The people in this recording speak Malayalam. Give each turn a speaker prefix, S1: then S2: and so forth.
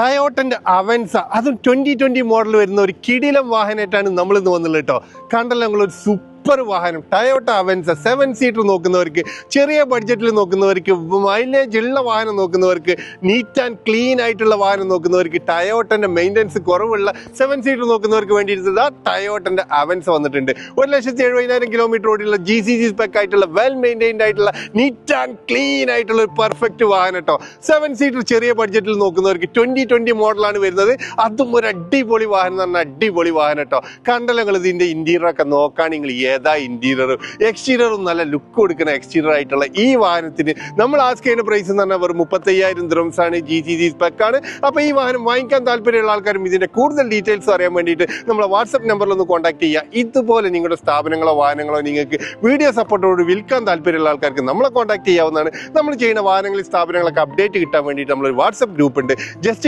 S1: ടയോട്ടൻ്റെ അവൻസ അതും 2020 മോഡൽ വരുന്ന ഒരു കിടിലം വാഹനമായിട്ടാണ് നമ്മളിന്ന് വന്നുള്ളത് കേട്ടോ. കണ്ടല്ലോ ഞങ്ങളൊരു സൂപ്പർ വാഹനം ടയോട്ട അവൻസ 7 സീറ്റർ നോക്കുന്നവർക്ക്, ചെറിയ ബഡ്ജറ്റിൽ നോക്കുന്നവർക്ക്, മൈലേജ് ഉള്ള വാഹനം നോക്കുന്നവർക്ക്, നീറ്റ് ആൻഡ് ക്ലീൻ ആയിട്ടുള്ള വാഹനം നോക്കുന്നവർക്ക്, ടയോട്ടൻ്റെ മെയിൻ്റനൻസ് കുറവുള്ള 7 സീറ്റർ നോക്കുന്നവർക്ക് വേണ്ടിയിട്ട് ടയോട്ടൻ്റെ അവൻസ വന്നിട്ടുണ്ട്. 1,70,000 കിലോമീറ്റർ ഓടിയുള്ള GCG സ്പെക്ക് ആയിട്ടുള്ള വെൽ മെയിൻറ്റൈൻഡ് ആയിട്ടുള്ള നീറ്റ് ആൻഡ് ക്ലീൻ ആയിട്ടുള്ള ഒരു പെർഫെക്റ്റ് വാഹനം കേട്ടോ. 7 സീറ്റർ ചെറിയ ബഡ്ജറ്റിൽ നോക്കുന്നവർക്ക് 2020 മോഡലാണ് വരുന്നത്. അതും ഒരു അടിപൊളി വാഹനം എന്ന് പറഞ്ഞാൽ അടിപൊളി വാഹനം കേട്ടോ. കണ്ടല്ലോ നിങ്ങൾ ഇതിൻ്റെ ഇൻറ്റീരിയർ ഒക്കെ നോക്കുകയാണെങ്കിൽ ഏതാ ഇൻറ്റീരിയറും എക്സ്റ്റീരിയറും നല്ല ലുക്ക് കൊടുക്കുന്ന എക്സ്റ്റീരിയർ ആയിട്ടുള്ള ഈ വാഹനത്തിന് നമ്മൾ ആസ്ക് ചെയ്യുന്ന പ്രൈസ് എന്ന് പറഞ്ഞാൽ വെറും 35,000 ദിർഹംസ് ആണ്. GCG സ്പെക്കാണ്. അപ്പോൾ ഈ വാഹനം വാങ്ങിക്കാൻ താല്പര്യമുള്ള ആൾക്കാരും ഇതിൻ്റെ കൂടുതൽ ഡീറ്റെയിൽസ് അറിയാൻ വേണ്ടിയിട്ട് നമ്മളെ വാട്സപ്പ് നമ്പറിൽ ഒന്ന് കോൺടാക്ട് ചെയ്യുക. ഇതുപോലെ നിങ്ങളുടെ സ്ഥാപനങ്ങളോ വാഹനങ്ങളോ നിങ്ങൾക്ക് വീഡിയോ സപ്പോർട്ടോട് വിൽക്കാൻ താല്പര്യമുള്ള ആൾക്കാർക്ക് നമ്മളെ കോൺടാക്ട് ചെയ്യാവുന്നതാണ്. നമ്മൾ ചെയ്യുന്ന വാഹനങ്ങളിൽ സ്ഥാപനങ്ങളൊക്കെ അപ്ഡേറ്റ് കിട്ടാൻ വേണ്ടിയിട്ട് നമ്മളൊരു വാട്സപ്പ് ഗ്രൂപ്പ് ഉണ്ട്. ജസ്റ്റ്